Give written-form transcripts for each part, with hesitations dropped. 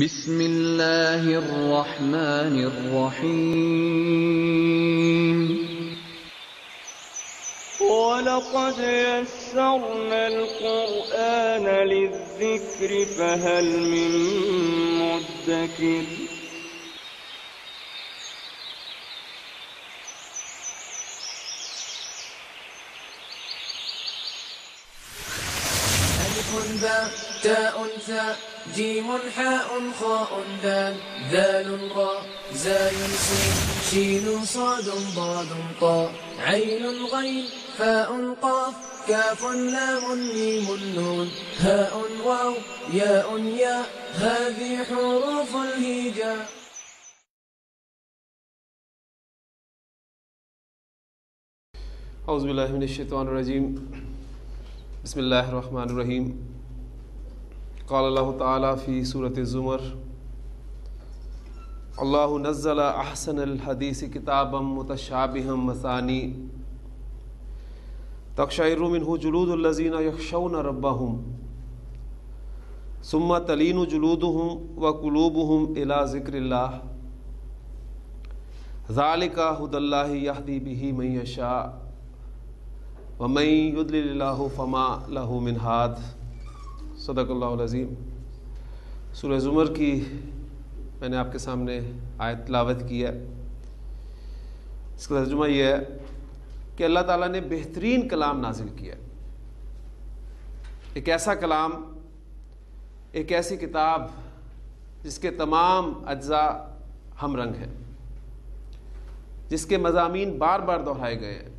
بسم اللہ الرحمن الرحیم وَلَقَدْ يَسَّرْنَا الْقُرْآنَ لِلذِّكْرِ فَهَلْ مِن مُّدَّكِرٍ ألف باء تاء ثاء جيم حاء خاء دال ذال راء زاي سين شين صاد ضاد طاء عين غين فاء قاف كاف لام ميم نون هاء واو ياء ياء هذه حروف الهجاء. اعوذ باللہ من الشیطان الرجیم بسم اللہ الرحمن الرحیم. قال اللہ تعالی فی سورۃ الزمر اللہ نزل احسن الحدیث کتابا متشابہا مثانی تقشعر منہ جلود الذین یخشون ربہم ثم تلین جلودہم وقلوبہم الی ذکر اللہ ذالک ھدی اللہ یہدی بہ من یشاء وَمَن يُضْلِلِ اللَّهُ فَمَا لَهُ مِنْ هَادٍ. صدق اللہ العظیم. سورہ زمر کی میں نے آپ کے سامنے آیت تلاوت کی ہے. اس کا ترجمہ یہ ہے کہ اللہ تعالیٰ نے بہترین کلام نازل کیا. ایک ایسا کلام، ایک ایسی کتاب جس کے تمام اجزاء ہم رنگ ہیں، جس کے مضامین بار بار دہرائے گئے ہیں.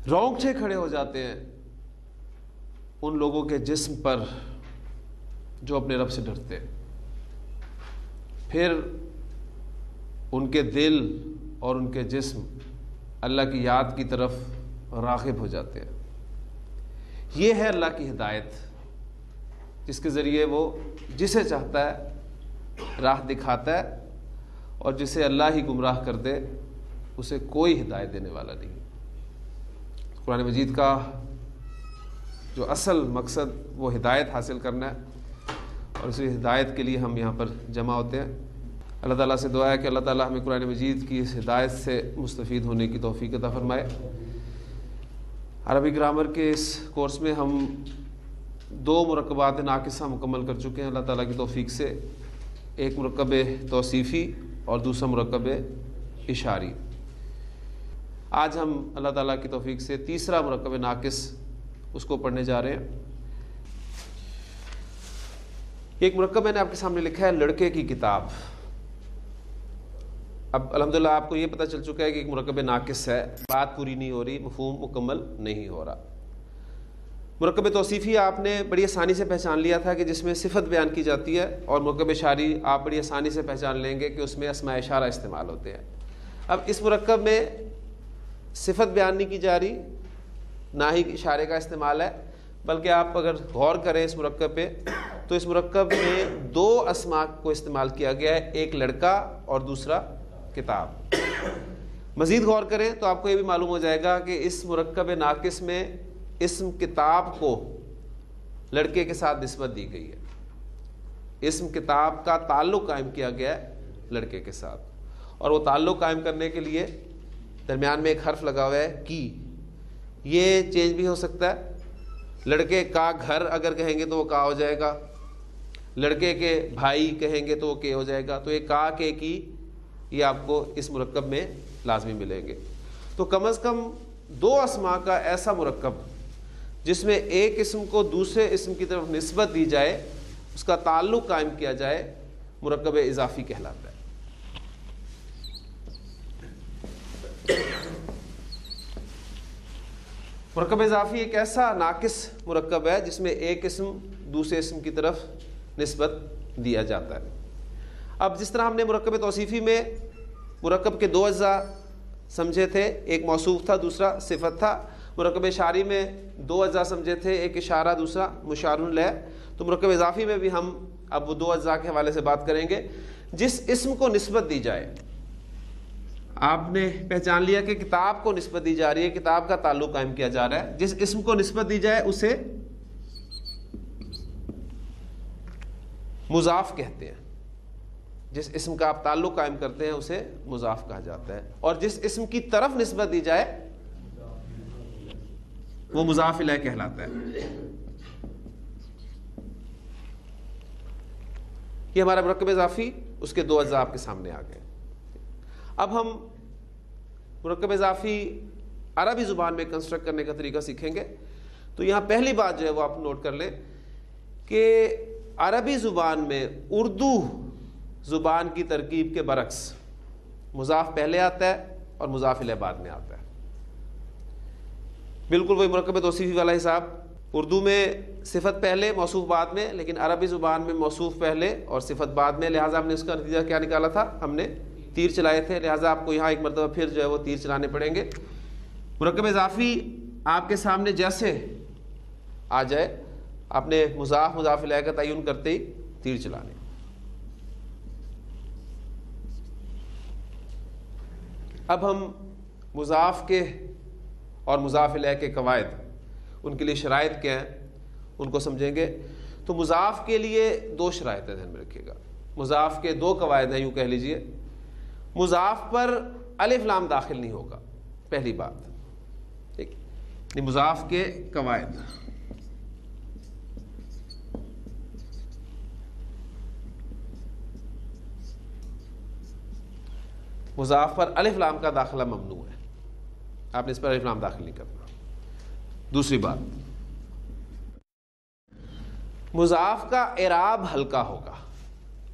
رونگٹے کھڑے ہو جاتے ہیں ان لوگوں کے جسم پر جو اپنے رب سے ڈرتے ہیں، پھر ان کے دل اور ان کے جسم اللہ کی یاد کی طرف راغب ہو جاتے ہیں. یہ ہے اللہ کی ہدایت، جس کے ذریعے وہ جسے چاہتا ہے راہ دکھاتا ہے، اور جسے اللہ ہی گمراہ کر دے اسے کوئی ہدایت دینے والا نہیں. قرآن مجید کا جو اصل مقصد وہ ہدایت حاصل کرنا ہے، اور اسی ہدایت کے لیے ہم یہاں پر جمع ہوتے ہیں. اللہ تعالیٰ سے دعا ہے کہ اللہ تعالیٰ ہمیں قرآن مجید کی اس ہدایت سے مستفید ہونے کی توفیق عطا فرمائے. عربی گرامر کے اس کورس میں ہم 2 مرکبات ناقصہ مکمل کر چکے ہیں اللہ تعالیٰ کی توفیق سے. ایک مرکب توصیفی اور دوسرا مرکب اشاری. آج ہم اللہ تعالیٰ کی توفیق سے تیسرا مرکب ناقص اس کو پڑھنے جا رہے ہیں. ایک مرکب میں نے آپ کے سامنے لکھا ہے لڑکے کی کتاب. اب الحمدللہ آپ کو یہ پتہ چل چکا ہے کہ ایک مرکب ناقص ہے، بات پوری نہیں ہو رہی، مفہوم مکمل نہیں ہو رہا. مرکب توصیفی آپ نے بڑی آسانی سے پہچان لیا تھا کہ جس میں صفت بیان کی جاتی ہے، اور مرکب اشاری آپ بڑی آسانی سے پہچان لیں گے کہ اس میں اسماء اشارہ استعمال ہوتے ہیں. اب اس مرکب میں صفت بیان نہیں کی جا رہی، نہ ہی اشارے کا استعمال ہے، بلکہ آپ اگر غور کریں اس مرکب پہ تو اس مرکب میں 2 اسماء کو استعمال کیا گیا ہے، ایک لڑکا اور دوسرا کتاب. مزید غور کریں تو آپ کو یہ بھی معلوم ہو جائے گا کہ اس مرکب ناقص میں اسم کتاب کو لڑکے کے ساتھ نسبت دی گئی ہے. اسم کتاب کا تعلق قائم کیا گیا ہے لڑکے کے ساتھ، اور وہ تعلق قائم کرنے کے لیے درمیان میں ایک حرف لگا ہوا ہے کی. یہ چینج بھی ہو سکتا ہے. لڑکے کا گھر اگر کہیں گے تو وہ کا ہو جائے گا، لڑکے کے بھائی کہیں گے تو وہ کے ہو جائے گا. تو یہ کا کے کی یہ آپ کو اس مرکب میں لازمی ملیں گے. تو کم از کم 2 اسماء کا ایسا مرکب جس میں ایک اسم کو دوسرے اسم کی طرف نسبت دی جائے، اس کا تعلق قائم کیا جائے، مرکب اضافی کہلاتا ہے. مرکب اضافی ایک ایسا ناقص مرکب ہے جس میں ایک اسم دوسرے اسم کی طرف نسبت دیا جاتا ہے. اب جس طرح ہم نے مرکب توصیفی میں مرکب کے 2 اجزاء سمجھے تھے، ایک موصوف تھا دوسرا صفت تھا. مرکب اشاری میں 2 اجزاء سمجھے تھے، ایک اشارہ دوسرا مشار الیہ. تو مرکب اضافی میں بھی ہم اب وہ 2 اجزاء کے حوالے سے بات کریں گے. جس اسم کو نسبت دی جائے، آپ نے پہچان لیا کہ کتاب کو نسبت دی جا رہی ہے، کتاب کا تعلق قائم کیا جا رہا ہے. جس اسم کو نسبت دی جائے اسے مضاف کہتے ہیں. جس اسم کا آپ تعلق قائم کرتے ہیں اسے مضاف کہا جاتا ہے, اور جس اسم کی طرف نسبت دی جائے وہ مضاف الیہ کہلاتا ہے. یہ ہمارا مرکب اضافی, اس کے دو اجزاء آپ کے سامنے آ گئے. اب ہم مرکب اضافی عربی زبان میں کنسٹرکٹ کرنے کا طریقہ سیکھیں گے. تو یہاں پہلی بات جو ہے وہ آپ نوٹ کر لیں کہ عربی زبان میں اردو زبان کی ترکیب کے برعکس مضاف پہلے آتا ہے اور مضاف الیہ بعد میں آتا ہے. بالکل وہی مرکب توصیفی والا حساب. اردو میں صفت پہلے موصوف بعد میں, لیکن عربی زبان میں موصوف پہلے اور صفت بعد میں. لہٰذا ہم نے اس کا نتیجہ کیا نکالا تھا, ہم نے تیر چلائے تھے. لہٰذا آپ کو یہاں ایک مرتبہ پھر جو ہے وہ تیر چلانے پڑیں گے. مرکب اضافی آپ کے سامنے جیسے آ جائے آپ نے مضاف مضاف الیہ کا تعین کرتے ہی تیر چلانے. اب ہم مضاف کے اور مضاف الیہ کے قواعد, ان کے لیے شرائط کیا ہیں, ان کو سمجھیں گے. تو مضاف کے لیے دو شرائط ہیں, ذہن میں رکھیے گا. مضاف کے دو قواعد ہیں, یوں کہہ لیجئے. مضاف پر الف لام داخل نہیں ہوگا, پہلی بات. ٹھیک, مضاف کے قواعد. مضاف پر الف لام کا داخلہ ممنوع ہے, آپ نے اس پر الف لام داخل نہیں کرنا. دوسری بات, مضاف کا اعراب ہلکا ہوگا.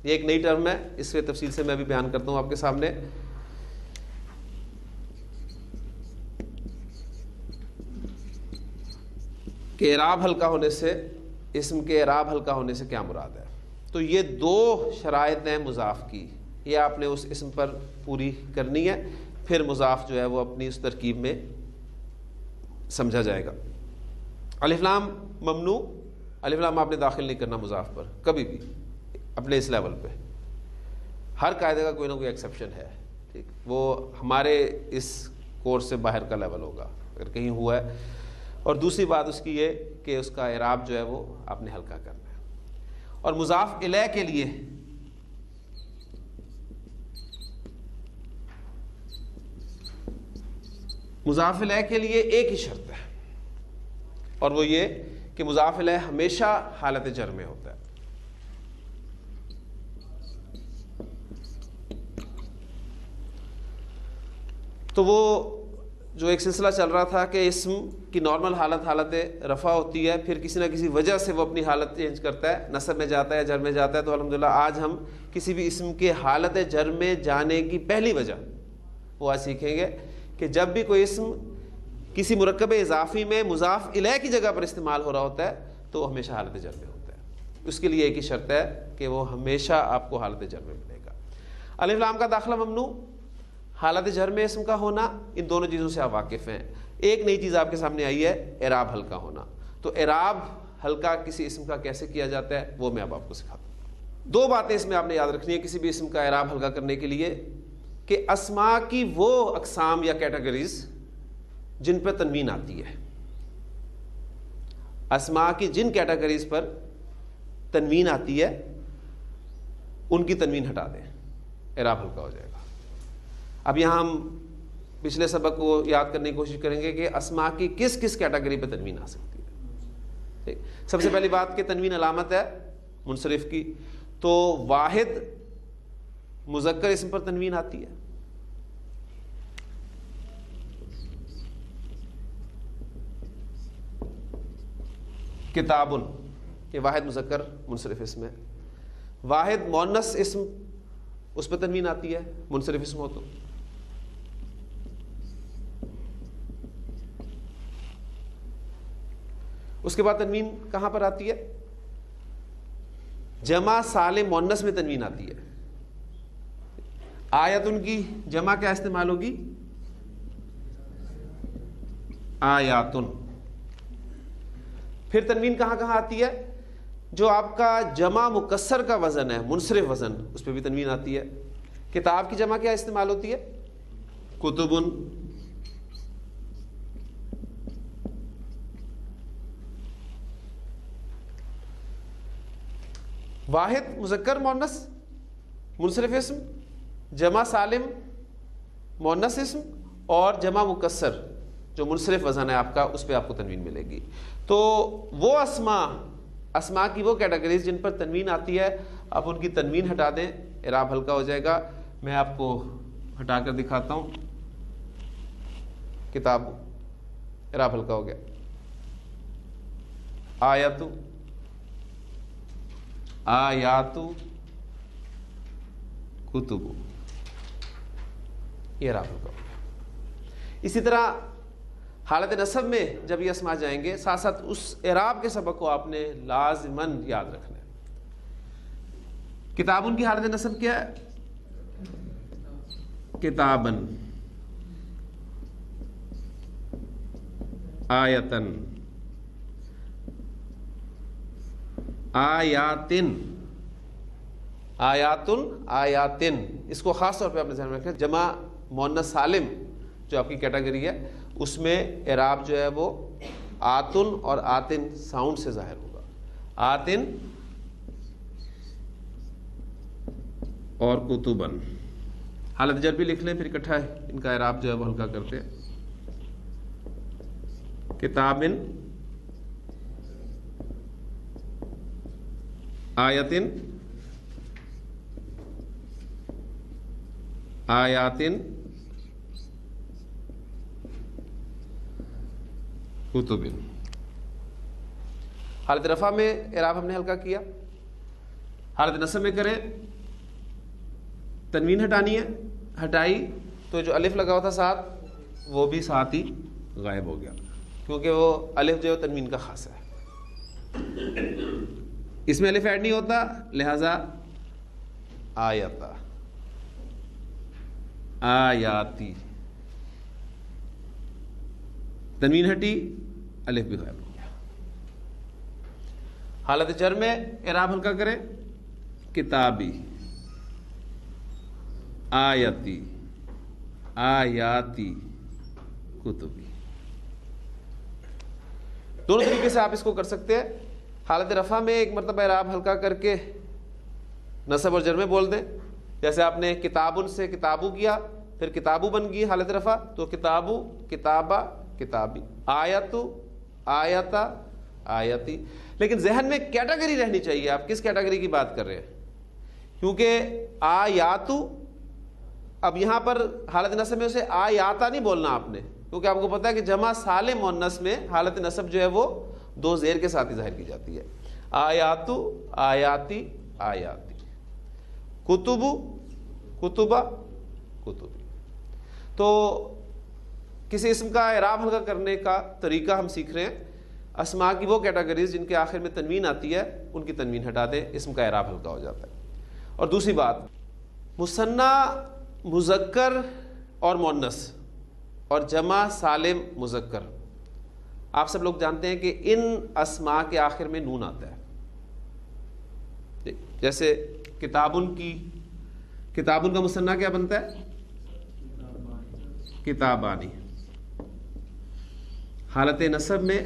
یہ ایک نئی ٹرم ہے, اس سے تفصیل سے میں بھی بیان کرتا ہوں آپ کے سامنے. کہ اعراب ہلکا ہونے سے, اسم کے اعراب ہلکا ہونے سے کیا مراد ہے. تو یہ دو شرائط ہیں مضاف کی, یہ آپ نے اس اسم پر پوری کرنی ہے, پھر مضاف جو ہے وہ اپنی اس ترکیب میں سمجھا جائے گا. الف لام ممنوع, الف لام آپ نے داخل نہیں کرنا مضاف پر کبھی بھی اپنے اس لیول پہ. ہر قاعدے کا کوئی نہ کوئی ایکسیپشن ہے. ٹھیک, وہ ہمارے اس کورس سے باہر کا لیول ہوگا اگر کہیں ہوا ہے. اور دوسری بات اس کی یہ کہ اس کا اعراب جو ہے وہ آپ نے ہلکا کرنا ہے. اور مضاف الیہ کے لیے مضاف الیہ کے لیے ایک ہی شرط ہے, اور وہ یہ کہ مضاف الیہ ہمیشہ حالت جر میں ہوتا ہے. تو وہ جو ایک سلسلہ چل رہا تھا کہ اسم کی نارمل حالت رفع ہوتی ہے, پھر کسی نہ کسی وجہ سے وہ اپنی حالت چینج کرتا ہے, نصب میں جاتا ہے, جر میں جاتا ہے. تو الحمدللہ آج ہم کسی بھی اسم کے حالت جر میں جانے کی پہلی وجہ وہ آج سیکھیں گے کہ جب بھی کوئی اسم کسی مرکب اضافی میں مضاف الیہ کی جگہ پر استعمال ہو رہا ہوتا ہے تو وہ ہمیشہ حالت جر میں ہوتا ہے. اس کے لیے ایک ہی شرط ہے کہ وہ ہمیشہ آپ کو حالت جر میں ملے گا. الف لام کا داخلہ ممنوع, حالت جر میں اسم کا ہونا, ان دونوں چیزوں سے آپ واقف ہیں. ایک نئی چیز آپ کے سامنے آئی ہے, اعراب ہلکا ہونا. تو اعراب ہلکا کسی اسم کا کیسے کیا جاتا ہے وہ میں اب آپ کو سکھاتا ہوں. دو باتیں اس میں آپ نے یاد رکھنی ہے کسی بھی اسم کا اعراب ہلکا کرنے کے لیے, کہ اسماء کی وہ اقسام یا کیٹیگریز جن پہ تنوین آتی ہے, اسماء کی جن کیٹیگریز پر تنوین آتی ہے ان کی تنوین ہٹا دیں, اعراب ہلکا ہو جائے گا. اب یہاں ہم پچھلے سبق کو یاد کرنے کی کوشش کریں گے کہ اسماء کی کس کس کیٹیگری پہ تنوین آ سکتی ہے. سب سے پہلی بات کہ تنوین علامت ہے منصرف کی, تو واحد مذکر اسم پر تنوین آتی ہے. کتابن, یہ واحد مذکر منصرف اسم ہے. واحد مؤنث اسم, اس پہ تنوین آتی ہے منصرف اسم ہو تو. اس کے بعد تنوین کہاں پر آتی ہے؟ جمع سالم مؤنث میں تنوین آتی ہے. آیتن کی جمع کیا استعمال ہوگی؟ آیاتن. پھر تنوین کہاں کہاں آتی ہے؟ جو آپ کا جمع مکسر کا وزن ہے, منصرف وزن, اس پہ بھی تنوین آتی ہے. کتاب کی جمع کیا استعمال ہوتی ہے؟ کتبن. واحد مذکر مؤنث منصرف اسم، جمع سالم مؤنث اسم، اور جمع مکسر جو منصرف وزن ہے آپ کا، اس پہ آپ کو تنوین ملے گی. تو وہ اسماء کی وہ کیٹیگریز جن پر تنوین آتی ہے، آپ ان کی تنوین ہٹا دیں، اعراب ہلکا ہو جائے گا. میں آپ کو ہٹا کر دکھاتا ہوں. کتاب اعراب ہلکا ہو گیا. آیت، آیات، کتب، یہ اعراب ہلکا ہو گیا. اسی طرح حالت نصب میں جب یہ اسماء جائیں گے، ساتھ ساتھ اس اعراب کے سبق کو آپ نے لازماً یاد رکھنا ہے. کتابن کی حالت نصب کیا ہے؟ کتابن، آیتن، آیاتن، آیاتن، آیاتن. اس کو خاص طور پہ آپ نے ذہن میں رکھنا. جمع مؤنث سالم جو آپ کی کیٹیگری ہے، اس میں اعراب جو ہے وہ آتن اور آتن ساؤنڈ سے ظاہر ہوگا. آتن اور کتبن. حالت جر بھی لکھ لیں، پھر اکٹھا ان کا اعراب جو ہے وہ ہلکا کرتے ہیں. کتابن، آیتن، آیاتن، کتبن. حالت رفع میں اعراب ہم نے ہلکا کیا. حالت نصب میں کریں، تنوین ہٹانی ہے، ہٹائی تو جو الف لگا ہوا تھا ساتھ، وہ بھی ساتھ ہی غائب ہو گیا، کیونکہ وہ الف جو ہے تنوین کا خاص ہے. اس میں الف ایڈ نہیں ہوتا، لہذا آیتا، آیاتی. تنوین ہٹی، الف بھی غائب ہو گیا. حالت جر میں اعراب ہلکا کریں، کتابی، آیتی، آیاتی، کتبی. دونوں طریقے سے آپ اس کو کر سکتے ہیں. حالت رفع میں ایک مرتبہ اعراب ہلکا کر کے نصب اور جر میں بول دیں. جیسے آپ نے کتابن سے کتابو کیا، پھر کتابو بن گئی حالت رفع، تو کتابو، کتابہ، کتابی. آیتو، آیتا، آیتی. لیکن ذہن میں کیٹیگری رہنی چاہیے، آپ کس کیٹیگری کی بات کر رہے ہیں. کیونکہ آیاتو، اب یہاں پر حالت نصب میں اسے آیاتا نہیں بولنا آپ نے، کیونکہ آپ کو پتا ہے کہ جمع سالم مؤنث میں حالت نصب جو ہے وہ دو زیر کے ساتھ ہی ظاہر کی جاتی ہے. آیاتو، آیاتی، آیاتی. کتبو، کتبہ، کتبی. تو کسی اسم کا اعراب ہلکا کرنے کا طریقہ ہم سیکھ رہے ہیں. اسماء کی وہ کیٹیگریز جن کے آخر میں تنوین آتی ہے، ان کی تنوین ہٹا دیں، اسم کا اعراب ہلکا ہو جاتا ہے. اور دوسری بات، مثنیٰ مذکر اور مؤنث اور جمع سالم مذکر، آپ سب لوگ جانتے ہیں کہ ان اسماء کے آخر میں نون آتا ہے. جیسے کتابن کی، کتابن کا مثنیٰ کیا بنتا ہے؟ کتابانی. حالت نصب میں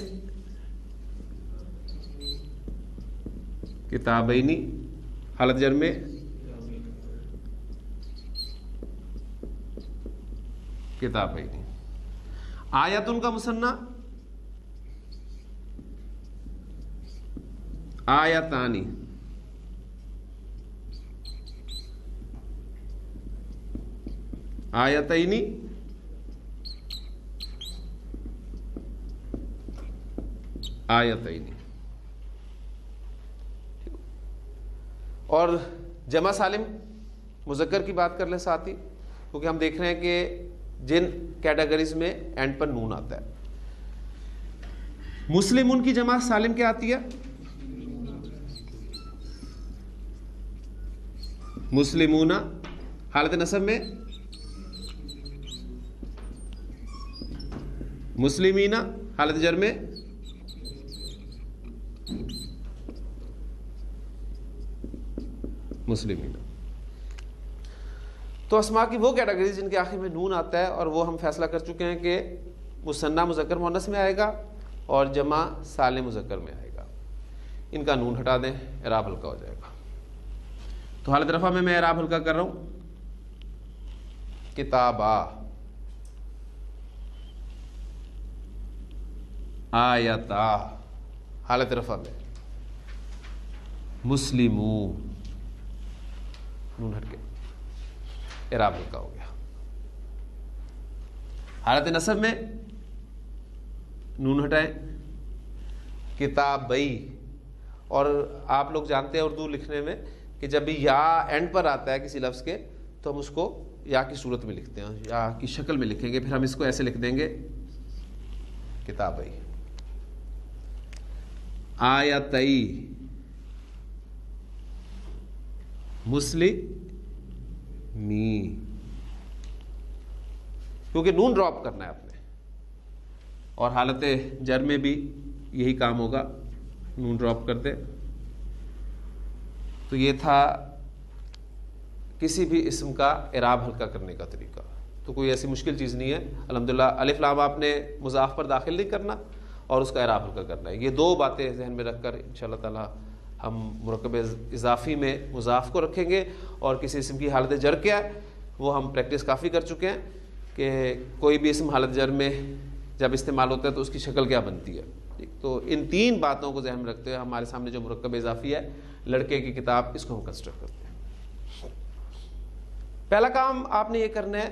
کتابینی، حالت جر میں کتابینی. آیتن کا مثنیٰ آیتانی، آیتینی، آیتینی. اور جمع سالم مذکر کی بات کر لیں ساتھ ہی، کیونکہ ہم دیکھ رہے ہیں کہ جن کیٹیگریز میں اینڈ پر نون آتا ہے. مسلمون کی جمع سالم کیا آتی ہے؟ مسلمون. حالت نصب میں مسلمین، حالت جر میں مسلمین. تو اسماء کی وہ کیٹیگریز جن کے آخر میں نون آتا ہے، اور وہ ہم فیصلہ کر چکے ہیں کہ مثنیٰ مذکر مؤنث میں آئے گا اور جمع سالم مذکر میں آئے گا. ان کا نون ہٹا دیں، اعراب ہلکا ہو جائے گا. تو حالت رفع میں اعراب ہلکا کر رہا ہوں، کتابا، آیتا، حالت رفع میں مسلمو، نون ہٹ کے اعراب ہلکا ہو گیا. حالت نصب میں نون ہٹائیں، کتابئی. اور آپ لوگ جانتے ہیں اردو لکھنے میں کہ جب بھی یا اینڈ پر آتا ہے کسی لفظ کے تو ہم اس کو یا کی صورت میں لکھتے ہیں، یا کی شکل میں لکھیں گے، پھر ہم اس کو ایسے لکھ دیں گے کتابئی. آیتئی، مسلمی، کیونکہ نون ڈراپ کرنا ہے آپ نے. اور حالت جر میں بھی یہی کام ہوگا، نون ڈراپ کر دے. تو یہ تھا کسی بھی اسم کا اعراب ہلکا کرنے کا طریقہ. تو کوئی ایسی مشکل چیز نہیں ہے. الحمدللہ الف لام آپ نے مضاف پر داخل نہیں کرنا اور اس کا اعراب ہلکا کرنا ہے. یہ دو باتیں ذہن میں رکھ کر انشاءاللہ تعالی ہم مرکب اضافی میں مضاف کو رکھیں گے. اور کسی اسم کی حالت جر کیا ہے وہ ہم پریکٹس کافی کر چکے ہیں کہ کوئی بھی اسم حالت جر میں جب استعمال ہوتا ہے تو اس کی شکل کیا بنتی ہے. تو ان تین باتوں کو ذہن میں رکھتے ہوئے ہمارے سامنے جو مرکب اضافی ہے لڑکے کی کتاب، اس کو ہم کنسٹرکٹ کرتے ہیں. پہلا کام آپ نے یہ کرنا ہے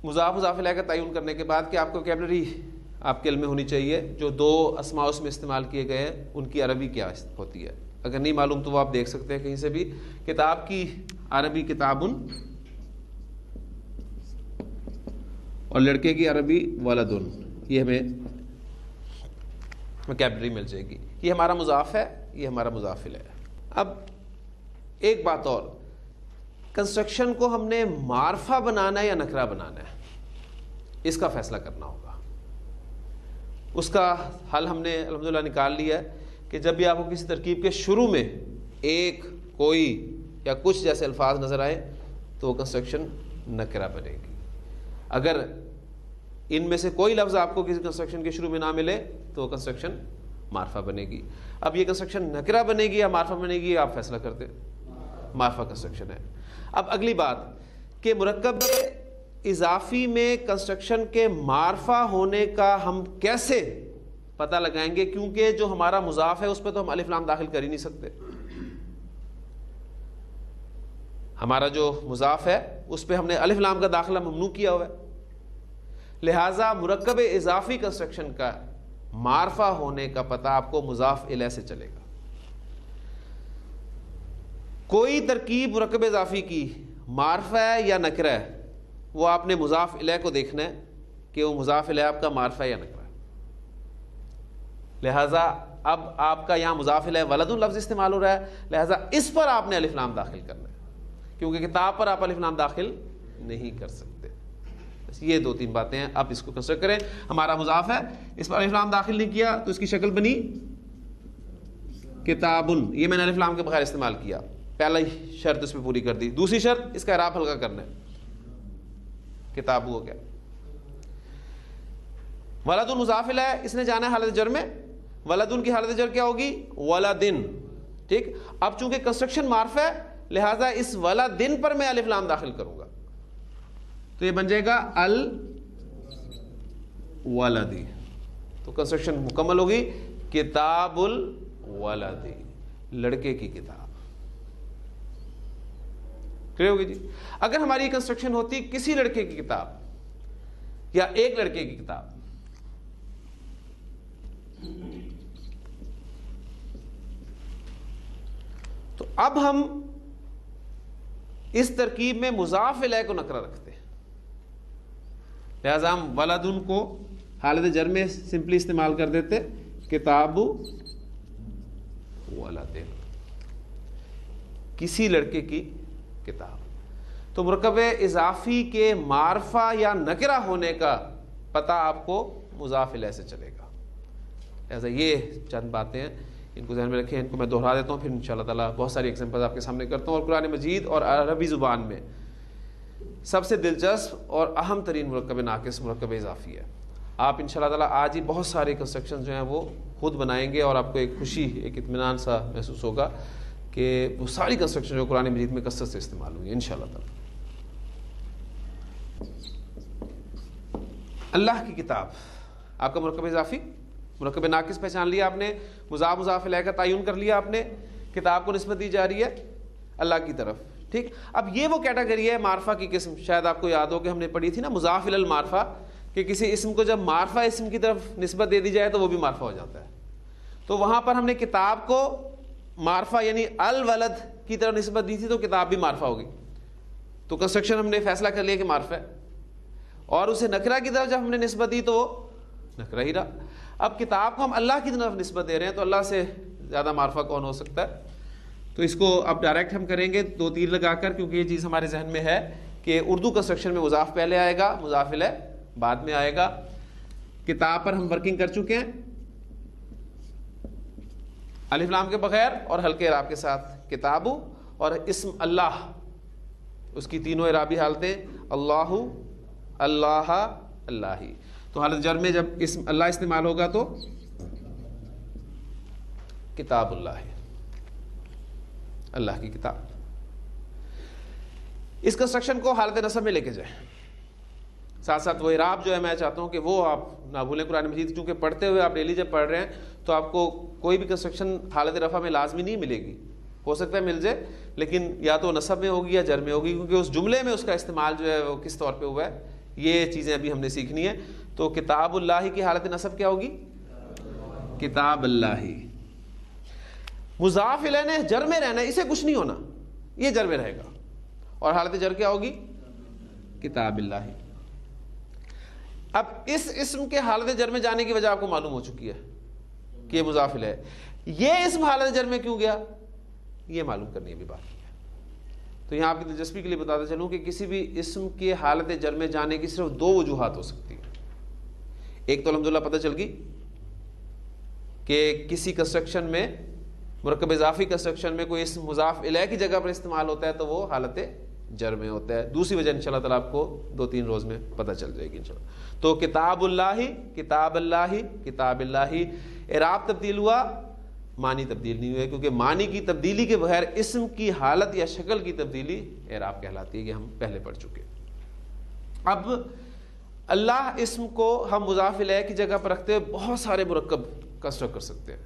مضاف مضاف الیہ کا تعین کرنے کے بعد کہ آپ کو ویکیبلری آپ کے علم میں ہونی چاہیے. جو دو اسماء اس میں استعمال کیے گئے ہیں ان کی عربی کیا ہوتی ہے. اگر نہیں معلوم تو وہ آپ دیکھ سکتے ہیں کہیں سے بھی. کتاب کی عربی کتابن اور لڑکے کی عربی ولدن، یہ ہمیں ویکیبلری مل جائے گی. یہ ہمارا مضاف ہے، یہ ہمارا مضاف الیہ ہے. اب ایک بات اور، کنسٹرکشن کو ہم نے معرفہ بنانا ہے یا نکرہ بنانا ہے، اس کا فیصلہ کرنا ہوگا. اس کا حل ہم نے الحمدللہ نکال لیا ہے کہ جب بھی آپ کو کسی ترکیب کے شروع میں ایک، کوئی یا کچھ جیسے الفاظ نظر آئے تو وہ کنسٹرکشن نکرہ بنے گی. اگر ان میں سے کوئی لفظ آپ کو کسی کنسٹرکشن کے شروع میں نہ ملے تو وہ کنسٹرکشن معرفہ بنے گی. اب یہ کنسٹرکشن نکرہ بنے گی یا معرفہ بنے گی، آپ فیصلہ کرتے. معرفہ کنسٹرکشن ہے. اب اگلی بات کہ مرکب اضافی میں کنسٹرکشن کے معرفہ ہونے کا ہم کیسے پتہ لگائیں گے، کیونکہ جو ہمارا مضاف ہے اس پہ تو ہم الف لام داخل کر ہی نہیں سکتے. ہمارا جو مضاف ہے اس پہ ہم نے الف لام کا داخلہ ممنوع کیا ہوا ہے. لہٰذا مرکب اضافی کنسٹرکشن کا معرفہ ہونے کا پتہ آپ کو مضاف الیہ سے چلے گا. کوئی ترکیب مرکب اضافی کی معرفہ ہے یا نکرہ ہے، وہ آپ نے مضاف الیہ کو دیکھنا ہے کہ وہ مضاف الیہ آپ کا معرفہ ہے یا نکرہ ہے. لہٰذا اب آپ کا یہاں مضاف الیہ ولدن لفظ استعمال ہو رہا ہے، لہٰذا اس پر آپ نے الف لام داخل کرنا ہے، کیونکہ کتاب پر آپ الف لام داخل نہیں کر سکتے. یہ دو تین باتیں ہیں. آپ اس کو کنسیڈر کریں. ہمارا مضاف ہے، اس پر الف لام داخل نہیں کیا تو اس کی شکل بنی کتابن. یہ میں نے الف لام کے بغیر استعمال کیا. پہلا ہی شرط اس پہ پوری کر دی. دوسری شرط اس کا اعراب ہلکا کرنا ہے، کتاب ہو گیا. ولدن مضاف الیہ اس نے جانا ہے حالت جر میں. ولدن کی حالت جر کیا ہوگی؟ ولدن. ٹھیک. اب چونکہ کنسٹرکشن معرفہ ہے لہٰذا اس ولدن پر میں الف لام داخل کروں گا تو یہ بن جائے گا الولدی. تو کنسٹرکشن مکمل ہوگی. کتاب الولدی، لڑکے کی کتاب. کلیئر ہوگی جی. اگر ہماری کنسٹرکشن ہوتی کسی لڑکے کی کتاب یا ایک لڑکے کی کتاب، تو اب ہم اس ترکیب میں مضاف الیہ کو نکرہ رکھتے ہیں. لہذا ہم ولدن کو حالت جر میں سمپلی استعمال کر دیتے، کتاب ولدن، کسی لڑکے کی کتاب. تو مرکب اضافی کے معرفہ یا نکرہ ہونے کا پتہ آپ کو مضاف الیہ سے چلے گا. لہذا یہ چند باتیں ہیں، ان کو ذہن میں رکھیں. ان کو میں دہرا دیتا ہوں، پھر انشاءاللہ تعالیٰ بہت ساری ایگزامپلز آپ کے سامنے کرتا ہوں. اور قرآن مجید اور عربی زبان میں سب سے دلچسپ اور اہم ترین مرکب ناقص مرکب اضافی ہے. آپ انشاءاللہ تعالیٰ آج ہی بہت سارے کنسٹرکشن جو ہیں وہ خود بنائیں گے اور آپ کو ایک خوشی، ایک اطمینان سا محسوس ہوگا کہ وہ ساری کنسٹرکشن جو قرآن مجید میں کثرت سے استعمال ہوئی انشاءاللہ تعالی. اللہ کی کتاب، آپ کا مرکب اضافی، مرکب ناقص پہچان لیا آپ نے، مضاف مضاف الیہ کا تعین کر لیا آپ نے، کتاب کو نسبت دی جا رہی ہے اللہ کی طرف. ٹھیک، اب یہ وہ کیٹیگری ہے معرفہ کی قسم. شاید آپ کو یاد ہو کہ ہم نے پڑھی تھی نا مضاف الی المعرفہ، کہ کسی اسم کو جب معرفہ اسم کی طرف نسبت دے دی جائے تو وہ بھی معرفہ ہو جاتا ہے. تو وہاں پر ہم نے کتاب کو معرفہ یعنی الولد کی طرف نسبت دی تھی تو کتاب بھی معرفہ ہوگی. تو کنسٹرکشن ہم نے فیصلہ کر لیا کہ معرفہ ہے. اور اسے نکرہ کی طرف جب ہم نے نسبت دی تو وہ نکرہ ہی رہا. اب کتاب کو ہم اللہ کی طرف نسبت دے رہے ہیں تو اللہ سے زیادہ معرفہ کون ہو سکتا ہے. تو اس کو اب ڈائریکٹ ہم کریں گے 2 تیر لگا کر، کیونکہ یہ چیز ہمارے ذہن میں ہے کہ اردو کنسٹرکشن میں مضاف پہلے آئے گا، مضاف الیہ بعد میں آئے گا. کتاب پر ہم ورکنگ کر چکے ہیں الف لام کے بغیر اور ہلکے اعراب کے ساتھ. کتابو اور اسم اللہ، اس کی تینوں اعرابی حالتیں اللہ، اللہ، اللہ. تو حالت جر میں جب اسم اللہ استعمال ہوگا تو کتاب اللہ ہے، اللہ کی کتاب. اس کنسٹرکشن کو حالت نصب میں لے کے جائیں. ساتھ ساتھ وہ اعراب جو ہے میں چاہتا ہوں کہ وہ آپ نہ بھولیں. قرآن مجید چونکہ پڑھتے ہوئے آپ ڈیلی جب پڑھ رہے ہیں تو آپ کو کوئی بھی کنسٹرکشن حالت رفع میں لازمی نہیں ملے گی. ہو سکتا ہے مل جائے، لیکن یا تو نصب میں ہوگی یا جر میں ہوگی، کیونکہ اس جملے میں اس کا استعمال جو ہے وہ کس طور پہ ہوا ہے یہ چیزیں ابھی ہم نے سیکھنی ہے. تو کتاب اللہ کی حالت نصب کیا ہوگی؟ کتاب اللہ. مضاف الیہ نے جر میں رہنا ہے، اسے کچھ نہیں ہونا، یہ جر میں رہے گا. اور حالت جر کیا ہوگی؟ کتاب اللہ. اب اس اسم کے حالت جر میں جانے کی وجہ آپ کو معلوم ہو چکی ہے کہ یہ مضاف الیہ ہے. یہ اسم حالت جر میں کیوں گیا یہ معلوم کرنی ہے بھی بات ہے. تو یہاں آپ کی دلچسپی کے لیے بتاتا چلوں کہ کسی بھی اسم کی حالت جر میں جانے کی صرف 2 وجوہات ہو سکتی ہیں. ایک تو الحمدللہ پتہ چل گئی کہ کسی کنسٹرکشن میں، مرکب اضافی کنسٹرکشن میں کوئی اسم مضاف الیہ کی جگہ پر استعمال ہوتا ہے تو وہ حالت جر میں ہوتا ہے. دوسری وجہ انشاءاللہ تعالیٰ آپ کو 2-3 روز میں پتہ چل جائے گی انشاءاللہ. تو کتاب اللہ، کتاب اللہ، کتاب اللہ. اعراب تبدیل ہوا، معنی تبدیل نہیں ہوئے، کیونکہ معنی کی تبدیلی کے بغیر اسم کی حالت یا شکل کی تبدیلی اعراب کہلاتی ہے، کہ ہم پہلے پڑھ چکے. اب اللہ اسم کو ہم مضاف الیہ کی جگہ پر رکھتے ہوئے بہت سارے مرکب کنسٹرکٹ کر سکتے ہیں.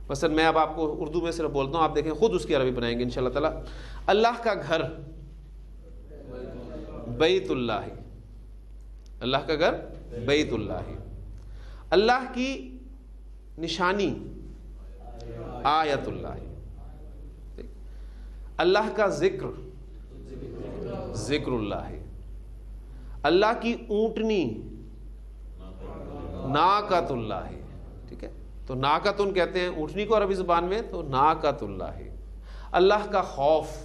مثلا میں اب آپ کو اردو میں صرف بولتا ہوں، آپ دیکھیں خود اس کی عربی بنائیں گے انشاءاللہ تعالی. اللہ کا گھر بیت اللہ، اللہ کا گھر بیت اللہ. اللہ کی نشانی آیت اللہ. اللہ کا ذکر ذکر اللہ. اللہ کی اونٹنی ناقۃ اللہ. ٹھیک ہے، تو ناقۃن کہتے ہیں اونٹنی کو عربی زبان میں، تو ناقۃ اللہ. اللہ کا خوف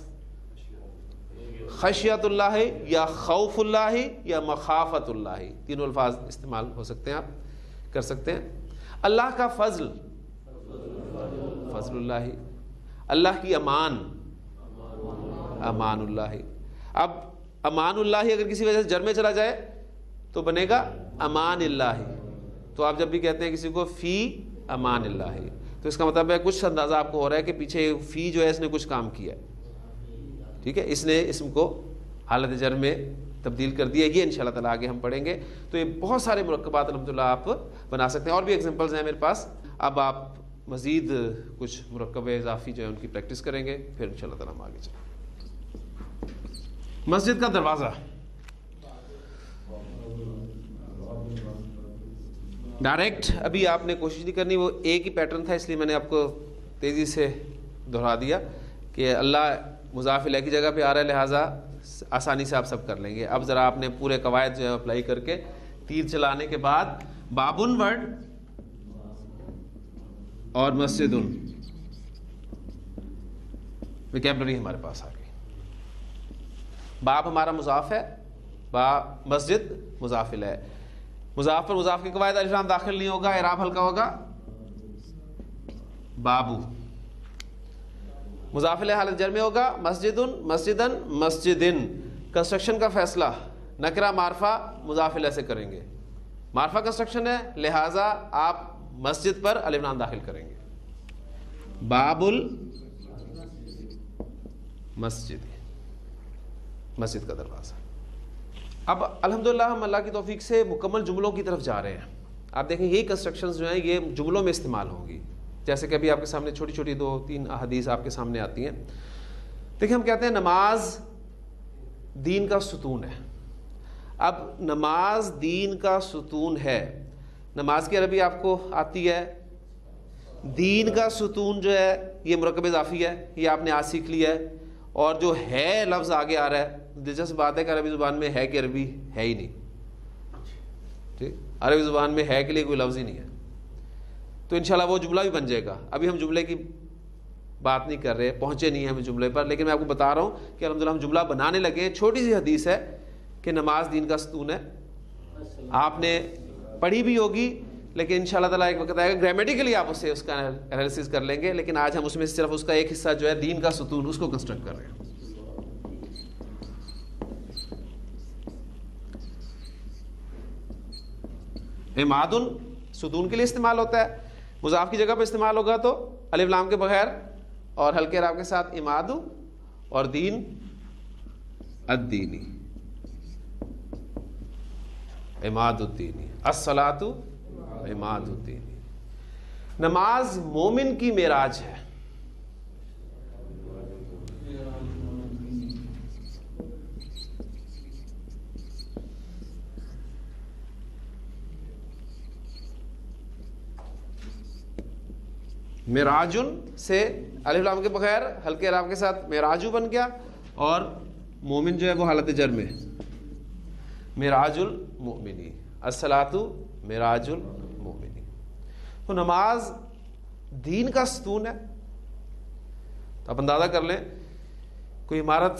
خشیت اللہ یا خوف اللہ یا مخافت اللہ، تینوں الفاظ استعمال ہو سکتے ہیں، آپ کر سکتے ہیں. اللہ کا فضل فضل اللہ. اللہ کی امان امان اللہ. اب امان اللہ اگر کسی وجہ سے جر میں چلا جائے تو بنے گا امان اللہ. تو آپ جب بھی کہتے ہیں کسی کو فی امان اللہ، تو اس کا مطلب ہے کچھ اندازہ آپ کو ہو رہا ہے کہ پیچھے فی جو ہے اس نے کچھ کام کیا ہے. ٹھیک ہے، اس نے اسم کو حالت جر میں تبدیل کر دیا. یہ انشاءاللہ تعالیٰ آگے ہم پڑھیں گے. تو یہ بہت سارے مرکبات الحمدللہ آپ بنا سکتے ہیں، اور بھی ایگزامپلز ہیں میرے پاس. اب آپ مزید کچھ مرکب اضافی جو ہے ان کی پریکٹس کریں گے، پھر انشاءاللہ تعالیٰ ہم آگے چلیں. مسجد کا دروازہ ڈائریکٹ ابھی آپ نے کوشش نہیں کرنی، وہ ایک ہی پیٹرن تھا، اس لیے میں نے آپ کو تیزی سے دہرا دیا کہ اللہ مضاف الیہ کی جگہ پہ آ رہا ہے، لہٰذا آسانی سے آپ سب کر لیں گے. اب ذرا آپ نے پورے قواعد جو ہے اپلائی کر کے تیر چلانے کے بعد بابن ورڈ اور مسجدن ویکیبلری ہمارے پاس آ گئی. باب ہمارا مضاف ہے، مسجد مضاف الیہ. مضاف پر مضاف کے قواعد الف لام داخل نہیں ہوگا، اعراب ہلکا ہوگا. بابو مضاف الیہ حالت جر میں ہوگا. مسجدن مسجدن مسجدن. کنسٹرکشن کا فیصلہ نکرہ معرفہ مضاف الیہ سے کریں گے. معرفہ کنسٹرکشن ہے، لہٰذا آپ مسجد پر الف لام داخل کریں گے. باب مسجد کا دروازہ. اب الحمدللہ ہم اللہ کی توفیق سے مکمل جملوں کی طرف جا رہے ہیں. آپ دیکھیں یہی کنسٹرکشنز جو ہیں یہ جملوں میں استعمال ہوں گی. جیسے کہ ابھی آپ کے سامنے چھوٹی چھوٹی 2-3 احادیث آپ کے سامنے آتی ہیں. دیکھیں ہم کہتے ہیں نماز دین کا ستون ہے. اب نماز دین کا ستون ہے. نماز کی عربی آپ کو آتی ہے. دین کا ستون جو ہے یہ مرکب اضافی ہے, یہ آپ نے آج سیکھ لیا ہے. اور جو ہے لفظ آگے آ رہا ہے, دلچسپ بات ہے کہ عربی زبان میں ہے کہ عربی ہے ہی نہیں. ٹھیک, عربی زبان میں ہے کے لیے کوئی لفظ ہی نہیں ہے. تو انشاءاللہ وہ جملہ بھی بن جائے گا. ابھی ہم جملے کی بات نہیں کر رہے, پہنچے نہیں ہیں ہم جملے پر, لیکن میں آپ کو بتا رہا ہوں کہ الحمدللہ ہم جملہ بنانے لگے. چھوٹی سی حدیث ہے کہ نماز دین کا ستون ہے. آپ نے پڑھی بھی ہوگی, لیکن انشاءاللہ تعالیٰ ایک وقت آئے گا گرامیٹیکلی آپ اس کا انالیسس کر لیں گے. لیکن آج ہم اس میں سے صرف اس کا ایک حصہ جو ہے دین کا ستون, اس کو کنسٹرکٹ کر رہے ہیں. عماد ستون کے لیے استعمال ہوتا ہے. مضاف کی جگہ پہ استعمال ہوگا تو الف لام کے بغیر اور ہلکے راء کے ساتھ عماد, اور دین الدینی, عماد الدینی, الصلاۃ عماد الدینی. نماز مومن کی معراج ہے. معراجن سے الف لام کے بغیر ہلکے راء کے ساتھ معراجو بن گیا, اور مومن جو ہے وہ حالت جر میں معراج المؤمنی, الصلاۃ معراج المؤمنی. تو نماز دین کا ستون ہے. تو آپ اندازہ کر لیں کوئی عمارت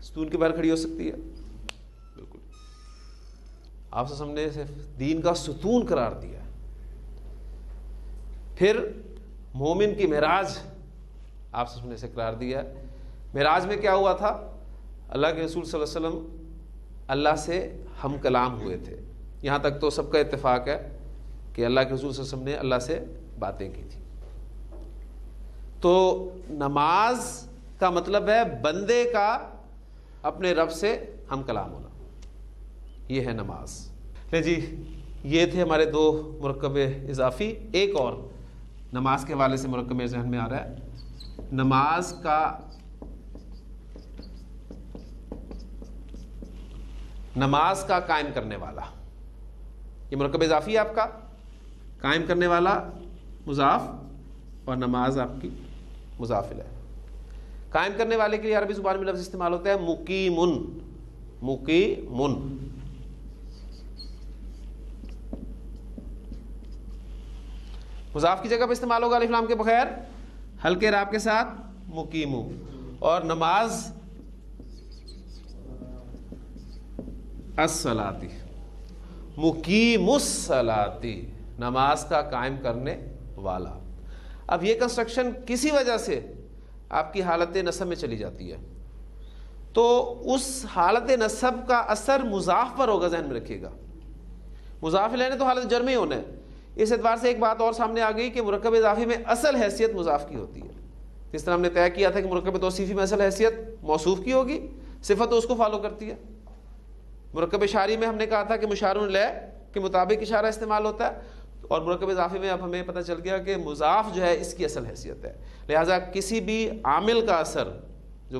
ستون کے بغیر کھڑی ہو سکتی ہے؟ بالکل. آپ سے سامنے سے دین کا ستون قرار دیا ہے. پھر مومن کی معراج آپ سے سننے سے قرار دیا ہے. معراج میں کیا ہوا تھا؟ اللہ کے رسول صلی اللہ علیہ وسلم اللہ سے ہم کلام ہوئے تھے. یہاں تک تو سب کا اتفاق ہے کہ اللہ کے رسول صلی اللہ علیہ وسلم نے اللہ سے باتیں کی تھی. تو نماز کا مطلب ہے بندے کا اپنے رب سے ہم کلام ہونا, یہ ہے نماز. لے جی, یہ تھے ہمارے 2 مرکب اضافی. ایک اور نماز کے حوالے سے مرکب میرے ذہن میں آ رہا ہے. نماز کا قائم کرنے والا, یہ مرکب اضافی ہے آپ کا. قائم کرنے والا مضاف, اور نماز آپ کی مضاف الیہ. قائم کرنے والے کے لیے عربی زبان میں لفظ استعمال ہوتا ہے مقیمن. مقیمن. مضاف کی جگہ پہ استعمال ہوگا الف لام کے بغیر ہلکے راء کے ساتھ مقیمو, اور نماز الصلاتی, مقیم الصلاتی, نماز کا قائم کرنے والا. اب یہ کنسٹرکشن کسی وجہ سے آپ کی حالت نصب میں چلی جاتی ہے تو اس حالت نصب کا اثر مضاف پر ہوگا, ذہن میں رکھیے گا. مضاف الیہ نے تو حالت جر میں ہی ہونا ہے. اس اعتبار سے ایک بات اور سامنے آ گئی کہ مرکب اضافی میں اصل حیثیت مضاف کی ہوتی ہے. جس طرح ہم نے طے کیا تھا کہ مرکب توصیفی میں اصل حیثیت موصوف کی ہوگی, صفت تو اس کو فالو کرتی ہے. مرکب اشاری میں ہم نے کہا تھا کہ مشار الیہ کے مطابق اشارہ استعمال ہوتا ہے, اور مرکب اضافی میں اب ہمیں پتہ چل گیا کہ مضاف جو ہے اس کی اصل حیثیت ہے. لہٰذا کسی بھی عامل کا اثر جو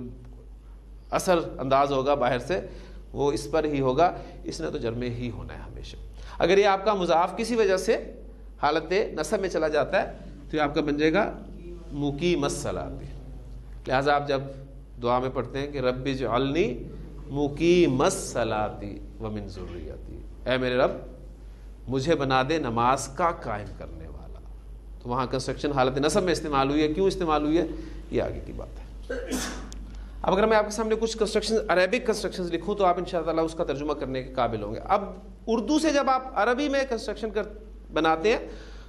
اثر انداز ہوگا باہر سے وہ اس پر ہی ہوگا, اس نے تو جر میں ہی ہونا ہے ہمیشہ. اگر یہ آپ کا مضاف کسی وجہ سے حالت نصب میں چلا جاتا ہے تو یہ آپ کا بن جائے گا مقیم الصلاۃ. لہٰذا آپ جب دعا میں پڑھتے ہیں کہ رب اجعلنی مقیم الصلاۃ ومن ذریتی, اے میرے رب مجھے بنا دے نماز کا قائم کرنے والا, تو وہاں کنسٹرکشن حالت نصب میں استعمال ہوئی ہے. کیوں استعمال ہوئی ہے یہ آگے کی بات ہے. اب اگر میں آپ کے سامنے کچھ کنسٹرکشن عربک کنسٹرکشنز لکھوں تو آپ ان شاء اللہ اس کا ترجمہ کرنے کے قابل ہوں گے. اب اردو سے جب آپ عربی میں کنسٹرکشن بناتے ہیں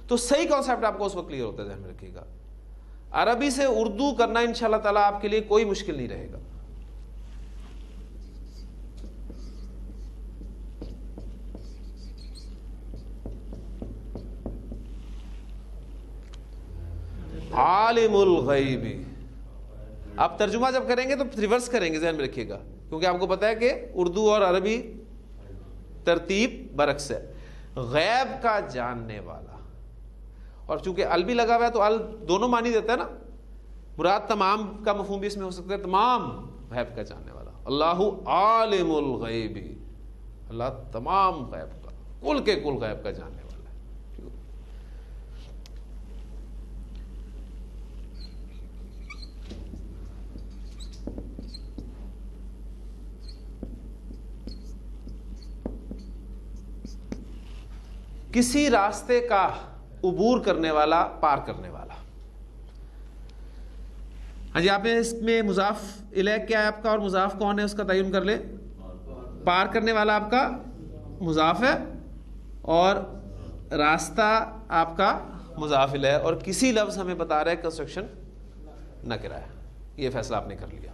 تو صحیح کانسیپٹ آپ کو اس وقت کلیئر ہوتا ہے, ذہن میں رکھیے گا. عربی سے اردو کرنا ان شاء اللہ تعالیٰ آپ کے لیے کوئی مشکل نہیں رہے گا. عالم الغیب آپ ترجمہ جب کریں گے تو ریورس کریں گے، ذہن میں رکھیے گا، کیونکہ آپ کو پتہ ہے کہ اردو اور عربی ترتیب برعکس ہے. غیب کا جاننے والا، اور چونکہ ال بھی لگا ہوا ہے تو ال دونوں معنی دیتا ہے نا. مراد تمام کا مفہوم بھی اس میں ہو سکتا ہے، تمام غیب کا جاننے والا. اللہ عالم الغیب، اللہ تمام غیب کا، کل کے کل غیب کا جاننے والا ہے. کسی راستے کا عبور کرنے والا، پار کرنے والا. ہاں جی، آپ نے اس میں مضاف الیہ کیا ہے آپ کا، اور مضاف کون ہے اس کا تعین کر لیں. پار کرنے والا آپ کا مضاف ہے اور راستہ آپ کا مضاف الیہ، اور کسی لفظ ہمیں بتا رہا ہے کنسٹرکشن نکرہ ہے. یہ فیصلہ آپ نے کر لیا.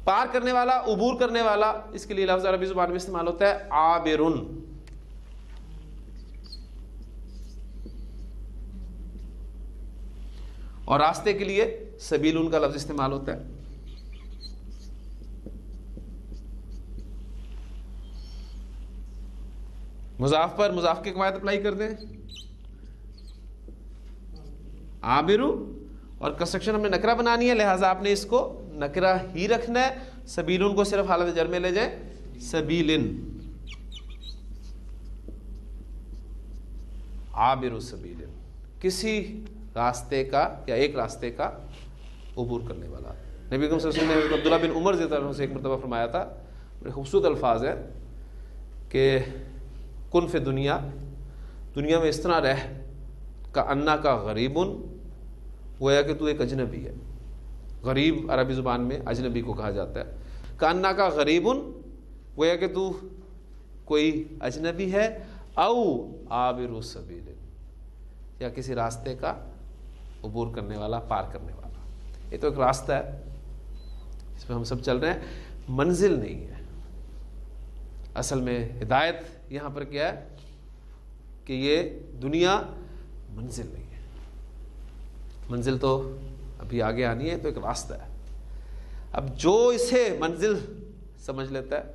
پار کرنے والا، عبور کرنے والا، اس کے لیے لفظ عربی زبان میں استعمال ہوتا ہے عابرن. اور راستے کے لیے سبیلن کا لفظ استعمال ہوتا ہے. مضاف پر مضاف کی قواعد اپلائی کر دیں. عابرو، اور کنسٹرکشن ہم نے نکرہ بنانی ہے، لہٰذا آپ نے اس کو نکرہ ہی رکھنا ہے. سبیلن کو صرف حالت جر میں لے جائیں، سبیلن. عابر سبیلن، کسی راستے کا یا ایک راستے کا عبور کرنے والا. نبی اکرم صلی اللہ علیہ وسلم نے عبداللہ بن عمر رضی اللہ عنہ سے ایک مرتبہ فرمایا تھا، بڑے خوبصورت الفاظ ہیں کہ کن فی دنیا، دنیا میں اس طرح رہ کا انا کا غریبن، گویا کہ تو ایک اجنبی ہے. غریب عربی زبان میں اجنبی کو کہا جاتا ہے. کا انا کا غریبن، گویا کہ تو کوئی اجنبی ہے. او عابر السبیل، یا کسی راستے کا عبور کرنے والا، پار کرنے والا. یہ تو ایک راستہ ہے اس پہ ہم سب چل رہے ہیں، منزل نہیں ہے. اصل میں ہدایت یہاں پر کیا ہے کہ یہ دنیا منزل نہیں ہے. منزل تو ابھی آگے آنی ہے، تو ایک راستہ ہے. اب جو اسے منزل سمجھ لیتا ہے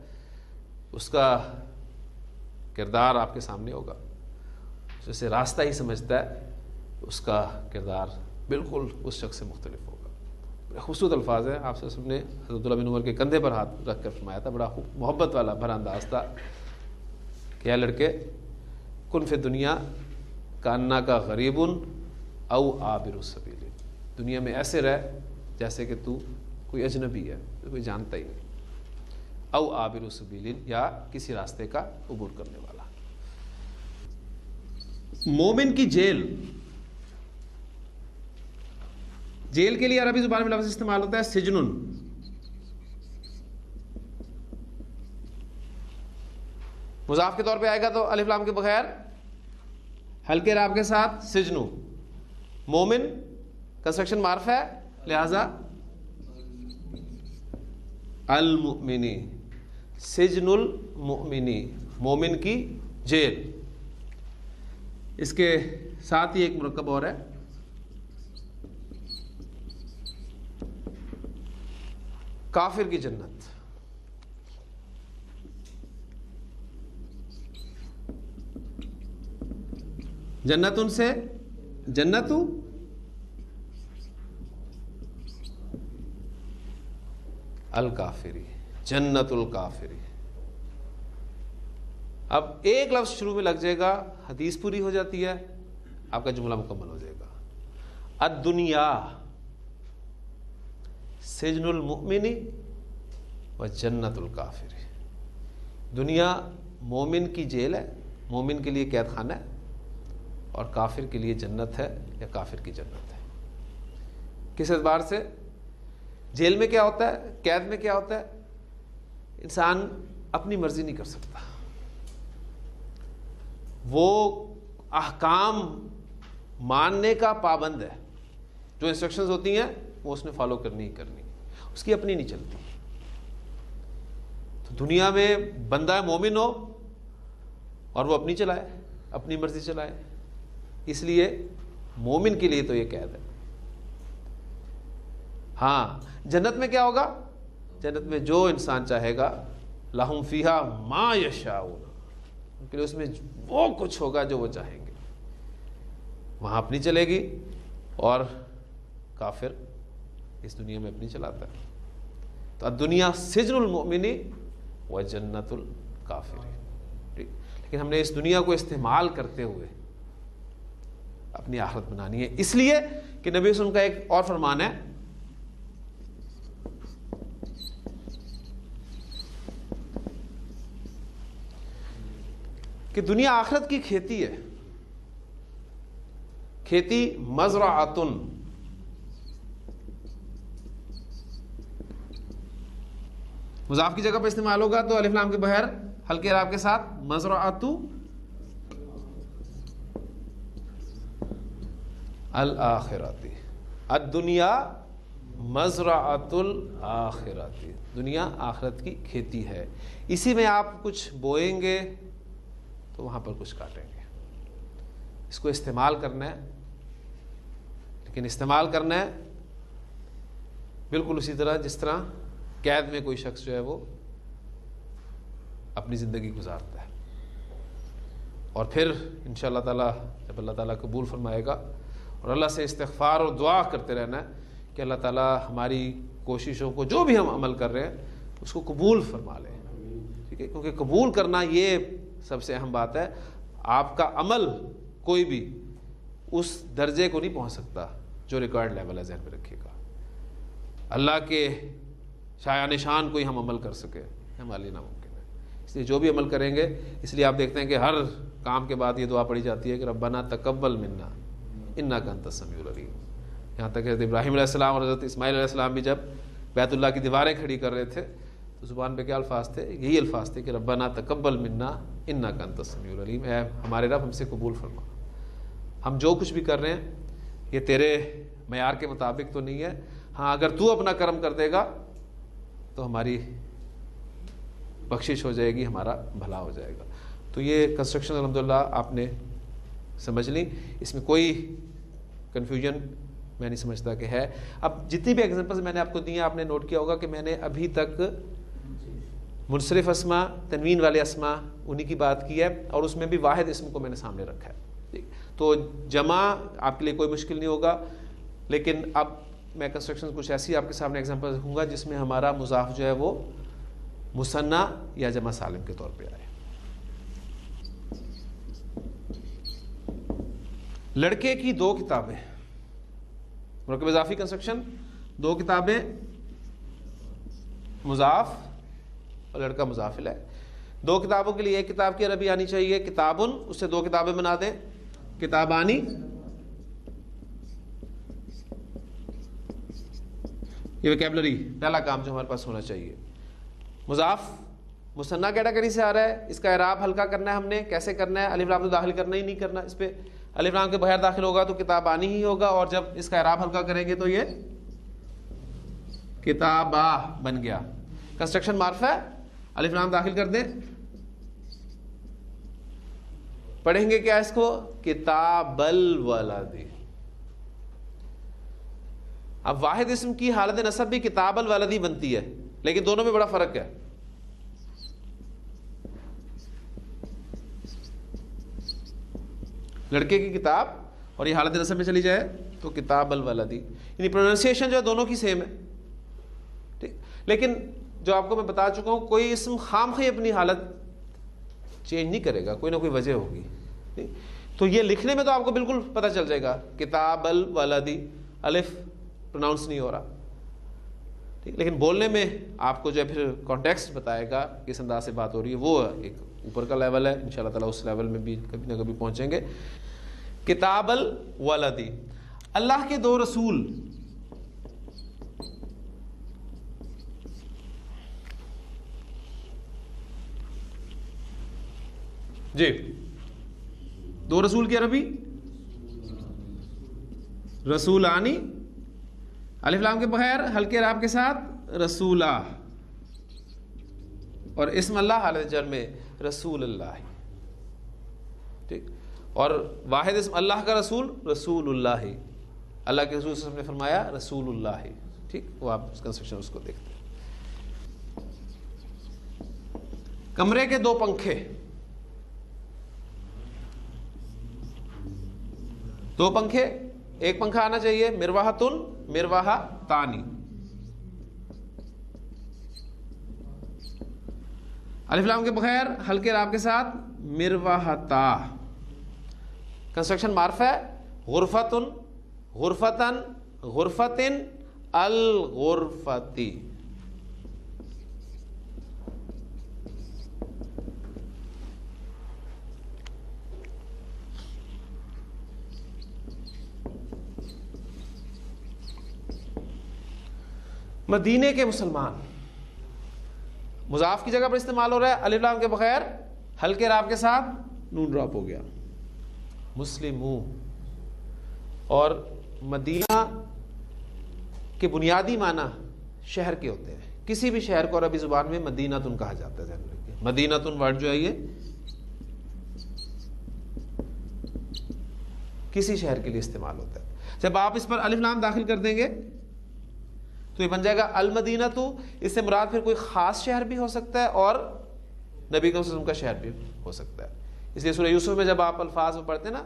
اس کا کردار آپ کے سامنے ہوگا. جسے راستہ ہی سمجھتا ہے اس کا کردار بالکل اس شخص سے مختلف ہوگا. خوبصورت الفاظ ہیں. آپ سے نے حضرت عبداللہ بن عمر کے کندھے پر ہاتھ رکھ کر فرمایا تھا، بڑا محبت والا بھرا انداز تھا کہ اے لڑکے، کن فی دنیا کانا کا غریبن او عابر السبیل، دنیا میں ایسے رہ جیسے کہ تو کوئی اجنبی ہے، کوئی جانتا ہی نہیں. او عابر السبیل، یا کسی راستے کا عبور کرنے والا. مومن کی جیل، جیل کے لیے عربی زبان میں لفظ استعمال ہوتا ہے سجنن. مضاف کے طور پہ آئے گا تو الف لام کے بغیر ہلکے راب کے ساتھ سجنو. مومن کنسٹرکشن معرف ہے، لہذا المؤمنی، سجن المؤمنی، مومن کی جیل. اس کے ساتھ ہی ایک مرکب اور ہے، کافر کی جنت. جنت ان سے جنت الکافری، جنت الکافری. اب ایک لفظ شروع میں لگ جائے گا، حدیث پوری ہو جاتی ہے، آپ کا جملہ مکمل ہو جائے گا. الدنیا سجن المؤمن و جنت الکافر. دنیا مومن کی جیل ہے، مومن کے لیے قید خانہ ہے، اور کافر کے لیے جنت ہے یا کافر کی جنت ہے. کس اعتبار سے؟ جیل میں کیا ہوتا ہے، قید میں کیا ہوتا ہے؟ انسان اپنی مرضی نہیں کر سکتا، وہ احکام ماننے کا پابند ہے. جو انسٹرکشنز ہوتی ہیں وہ اس نے فالو کرنی ہی کرنی، اس کی اپنی نہیں چلتی. تو دنیا میں بندہ مومن ہو اور وہ اپنی چلائے، اپنی مرضی چلائے، اس لیے مومن کے لیے تو یہ قید ہے. ہاں جنت میں کیا ہوگا؟ جنت میں جو انسان چاہے گا لہم فیہا ما یشاؤون، ان کے لیے اس میں وہ کچھ ہوگا جو وہ چاہیں گے. وہاں اپنی چلے گی اور کافر اس دنیا میں اپنی چلاتا ہے. تو الدنیا سجن المؤمن و جنت الکافر. لیکن ہم نے اس دنیا کو استعمال کرتے ہوئے اپنی آخرت بنانی ہے. اس لیے کہ نبی صلی اللہ علیہ وسلم کا ایک اور فرمان ہے کہ دنیا آخرت کی کھیتی ہے. کھیتی مزرعۃ، مضاف کی جگہ پہ استعمال ہوگا تو الف لام کے بغیر ہلکے اعراب کے ساتھ مزرعۃ الآخرۃ. الدنیا مزرعۃ الآخرۃ، دنیا آخرت کی کھیتی ہے. اسی میں آپ کچھ بوئیں گے تو وہاں پر کچھ کاٹیں گے. اس کو استعمال کرنا ہے، لیکن استعمال کرنا ہے بالکل اسی طرح جس طرح قید میں کوئی شخص جو ہے وہ اپنی زندگی گزارتا ہے. اور پھر انشاءاللہ تعالیٰ جب اللہ تعالیٰ قبول فرمائے گا، اور اللہ سے استغفار اور دعا کرتے رہنا ہے کہ اللہ تعالیٰ ہماری کوششوں کو جو بھی ہم عمل کر رہے ہیں اس کو قبول فرما لے. ٹھیک ہے، کیونکہ قبول کرنا یہ سب سے اہم بات ہے. آپ کا عمل کوئی بھی اس درجے کو نہیں پہنچ سکتا جو ریکوائرڈ لیول ہے، ذہن میں رکھیے گا. اللہ کے شایان نشان کوئی ہم عمل کر سکے ہمارے لیے ناممکن ہے. اس لیے جو بھی عمل کریں گے، اس لیے آپ دیکھتے ہیں کہ ہر کام کے بعد یہ دعا پڑھی جاتی ہے کہ ربنا تقبل منا انک انت السمیع العلیم. یہاں تک کہ حضرت ابراہیم علیہ السلام اور حضرت اسماعیل علیہ السلام بھی جب بیت اللہ کی دیواریں کھڑی کر رہے تھے تو زبان پہ کیا الفاظ تھے؟ یہی الفاظ تھے کہ ربنا تقبل منا انک انت السمیع العلیم. اے ہمارے رب ہم سے قبول فرما. ہم جو کچھ بھی کر رہے ہیں یہ تیرے معیار کے مطابق تو نہیں ہے. ہاں اگر تو اپنا کرم کر دے گا تو ہماری بخشش ہو جائے گی، ہمارا بھلا ہو جائے گا. تو یہ کنسٹرکشن الحمدللہ آپ نے سمجھ لی، اس میں کوئی کنفیوژن میں نہیں سمجھتا کہ ہے. اب جتنی بھی ایگزامپلز میں نے آپ کو دی ہیں آپ نے نوٹ کیا ہوگا کہ میں نے ابھی تک منصرف اسما، تنوین والے اسما انہی کی بات کی ہے، اور اس میں بھی واحد اسم کو میں نے سامنے رکھا ہے. تو جمع آپ کے لیے کوئی مشکل نہیں ہوگا. لیکن اب میں کنسٹرکشن کچھ ایسی آپ کے سامنے ایگزامپل رکھوں گا جس میں ہمارا مضاف جو ہے وہ مثنیٰ یا جمع سالم کے طور پہ آئے. لڑکے کی 2 کتابیں، مرکب اضافی کنسٹرکشن، 2 کتابیں مضاف اور لڑکا مضاف الیہ. 2 کتابوں کے لیے ایک کتاب کی عربی آنی چاہیے کتابن، اس سے 2 کتابیں بنا دیں کتابانی. یہ ویکیبلری پہلا کام جو ہمارے پاس ہونا چاہیے. مضاف مثنیٰ کیٹیگری سے آ رہا ہے، اس کا اعراب ہلکا کرنا ہے. ہم نے کیسے کرنا ہے؟ الف لام تو داخل کرنا ہی نہیں کرنا، اس پہ الف لام کے بغیر داخل ہوگا تو کتابانی ہی ہوگا، اور جب اس کا اعراب ہلکا کریں گے تو یہ کتابہ بن گیا. کنسٹرکشن معرفہ ہے، الف لام داخل کر دیں. پڑھیں گے کیا اس کو؟ کتاب الولد. اب واحد اسم کی حالت نصب بھی کتاب الولدی بنتی ہے، لیکن دونوں میں بڑا فرق ہے. لڑکے کی کتاب اور یہ حالت نصب میں چلی جائے تو کتاب الولدی، یعنی پروننسیشن جو ہے دونوں کی سیم ہے. ٹھیک، لیکن جو آپ کو میں بتا چکا ہوں کوئی اسم خامخواہ اپنی حالت چینج نہیں کرے گا، کوئی نہ کوئی وجہ ہوگی. تو یہ لکھنے میں تو آپ کو بالکل پتہ چل جائے گا کتاب الولدی، الف پروناؤنس نہیں ہو رہا. ٹھیک، لیکن بولنے میں آپ کو جو ہے پھر کانٹیکسٹ بتائے گا کس انداز سے بات ہو رہی ہے، وہ ایک اوپر کا لیول ہے. انشاءاللہ تعالیٰ اس لیول میں بھی کبھی نہ کبھی پہنچیں گے. کتاب الولدی. اللہ کے 2 رسول، جی 2 رسول کی عربی رسولانی، الف لام کے بغیر ہلکے اعراب کے ساتھ رسولہ، اور اسم اللہ حالت جر میں رسول اللہ. ٹھیک، اور واحد اسم اللہ کا رسول رسول اللہ، اللہ کے رسول صلی اللہ علیہ وسلم نے فرمایا رسول اللہ. ٹھیک، وہ آپ کنسٹرکشن اس کو دیکھتے ہیں. کمرے کے 2 پنکھے، 2 پنکھے، ایک پنکھا آنا چاہیے مرواحتن مرواحتانی. الف لام کے بغیر ہلکے راب کے ساتھ مرواحتا. کنسٹرکشن معرف ہے غرفتن غرفتن غرفتن الغرفتی. مدینے کے مسلمان، مضاف کی جگہ پر استعمال ہو رہا ہے الف لام کے بغیر ہلکے راب کے ساتھ نون ڈراپ ہو گیا. مسلموں، اور مدینہ کے بنیادی معنی شہر کے ہوتے ہیں. کسی بھی شہر کو عربی زبان میں مدینہ تن کہا جاتا ہے. ذہن رکھیے مدینہ تن ورڈ جو ہے یہ کسی شہر کے لیے استعمال ہوتا ہے. جب آپ اس پر الف لام داخل کر دیں گے تو یہ بن جائے گا المدینہ. تو اس سے مراد پھر کوئی خاص شہر بھی ہو سکتا ہے اور نبی صلی اللہ علیہ وسلم کا شہر بھی ہو سکتا ہے. اس لیے سورہ یوسف میں جب آپ الفاظ میں پڑھتے ہیں نا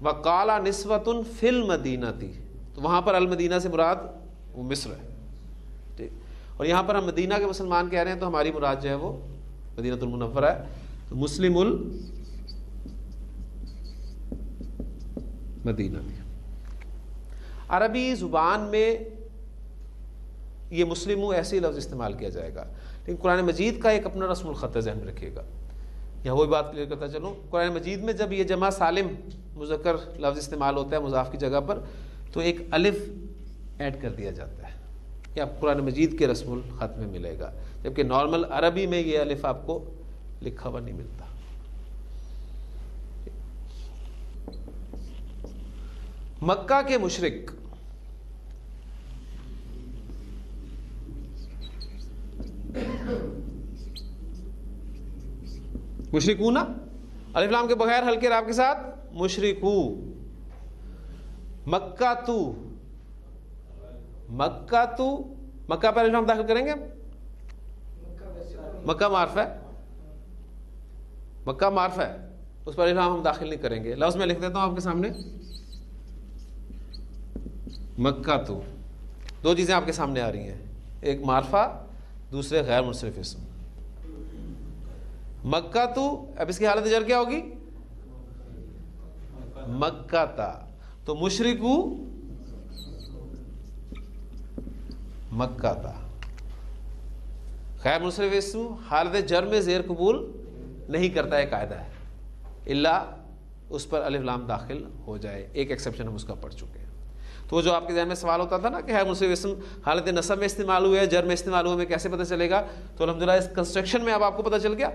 وَقَالَ نِسْوَةٌ فِي الْمَدِینَةِ، تو وہاں پر المدینہ سے مراد وہ مصر ہے. ٹھیک، اور یہاں پر ہم مدینہ کے مسلمان کہہ رہے ہیں تو ہماری مراد جو ہے وہ مدینہ المنورہ ہے. تو مسلم المدینہ. عربی زبان میں یہ مسلموں ایسے ہی لفظ استعمال کیا جائے گا، لیکن قرآن مجید کا ایک اپنا رسم الخط ہے، ذہن میں رکھیے گا. یہاں وہی بات کلیئر کرتا چلوں، قرآن مجید میں جب یہ جمع سالم مذکر لفظ استعمال ہوتا ہے مضاف کی جگہ پر تو ایک الف ایڈ کر دیا جاتا ہے. یہ آپ قرآن مجید کے رسم الخط میں ملے گا، جبکہ نارمل عربی میں یہ الف آپ کو لکھا ہوا نہیں ملتا. مکہ کے مشرک، مشرکون الف لام کے بغیر ہلکے راب کے ساتھ مشرکو. مکہ تو، مکہ تو، مکہ پر الف لام داخل کریں گے. مکہ معرف ہے، مکہ معرف ہے، اس پر الف لام ہم داخل نہیں کریں گے. لفظ میں لکھ دیتا ہوں آپ کے سامنے مکہ تو. 2 چیزیں آپ کے سامنے آ رہی ہیں، ایک معرفہ، دوسرے غیر منصرف اسم. مکہ تو، اب اس کی حالت جر کیا ہوگی مکہ تا. تو مشرکو مکہ تا. غیر منصرف اسم حالت جر میں زیر قبول نہیں کرتا ہے، قاعدہ ہے، الا اس پر الف لام داخل ہو جائے. ایک ایکسیپشن ہم اس کا پڑھ چکے ہیں. تو جو آپ کے ذہن میں سوال ہوتا تھا نا کہ ہے منصرف اسم حالت نصب میں استعمال ہوئے ہے، جر میں استعمال ہوئے، میں کیسے پتہ چلے گا؟ تو الحمدللہ اس کنسٹرکشن میں اب آپ کو پتہ چل گیا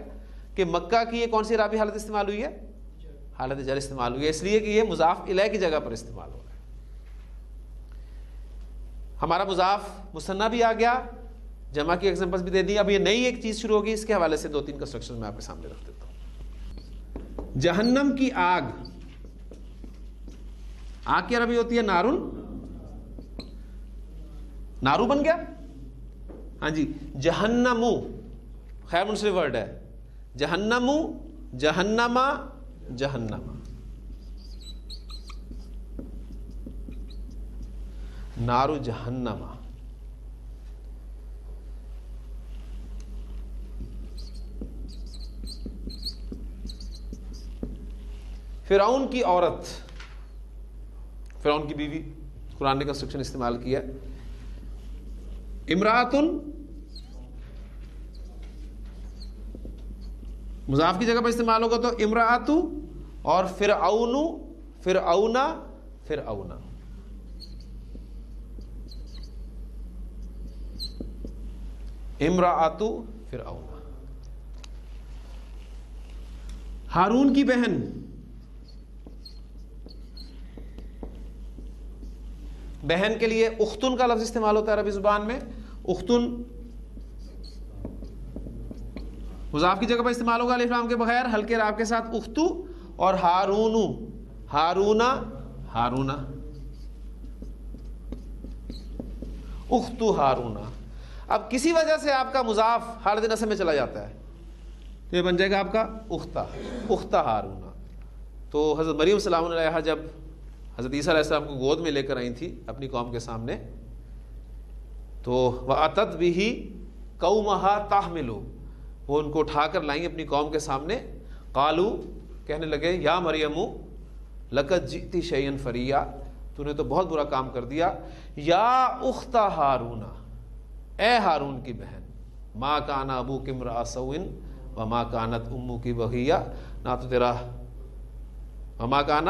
کہ مکہ کی یہ کون سی رابی حالت استعمال ہوئی ہے؟ حالت جر استعمال ہوئی ہے، اس لیے کہ یہ مضاف الیہ کی جگہ پر استعمال ہو رہا ہے. ہمارا مضاف مثنیٰ بھی آ گیا، جمع کی ایگزامپلس بھی دے دی. اب یہ نئی ایک چیز شروع ہوگی، اس کے حوالے سے 2-3 کنسٹرکشن میں آپ کے سامنے رکھ دیتا ہوں. جہنم کی آگ، آگ کی عربی ہوتی ہے نارن. نارو بن گیا. ہاں جی، جہنمو خیر منصرف ورڈ ہے. جہنمو، جہنما، جہنما. نارو جہنما. فرعون کی عورت، فرعون کی بیوی، قرآن نے کنسٹرکشن استعمال کیا. امراتن مضاف کی جگہ پر استعمال ہوگا تو امراتو، اور فرعون، فرعونا، فرعونا. امراتو فرعونا. ہارون کی بہن، بہن کے لیے اختن کا لفظ استعمال ہوتا ہے عربی زبان میں. اختن مضاف کی جگہ پر استعمال ہوگا الف لام کے بغیر ہلکے راب کے ساتھ اختو. اور ہارونو، ہارونا، ہارونا. اخت ہارون. اب کسی وجہ سے آپ کا مضاف حالت نصب میں چلا جاتا ہے تو یہ بن جائے گا آپ کا اخت ہارون. تو حضرت مریم سلام اللہ علیہا جب حضرت عیسیٰ علیہ السلام کو گود میں لے کر آئی تھی اپنی قوم کے سامنے, تو وَأَتَتْ بِهِ قَوْمَهَا تَحْمِلُ, وہ ان کو اٹھا کر لائیں اپنی قوم کے سامنے. قالوا, کہنے لگے, یا مریم لقد جئتی شیئا فریا, تو نے تو بہت برا کام کر دیا. یا اخت ہارون, اے ہارون کی بہن, ما کان ابوک امرأ سوء وما کانت امک بغیا, نہ تو تیرا وما کان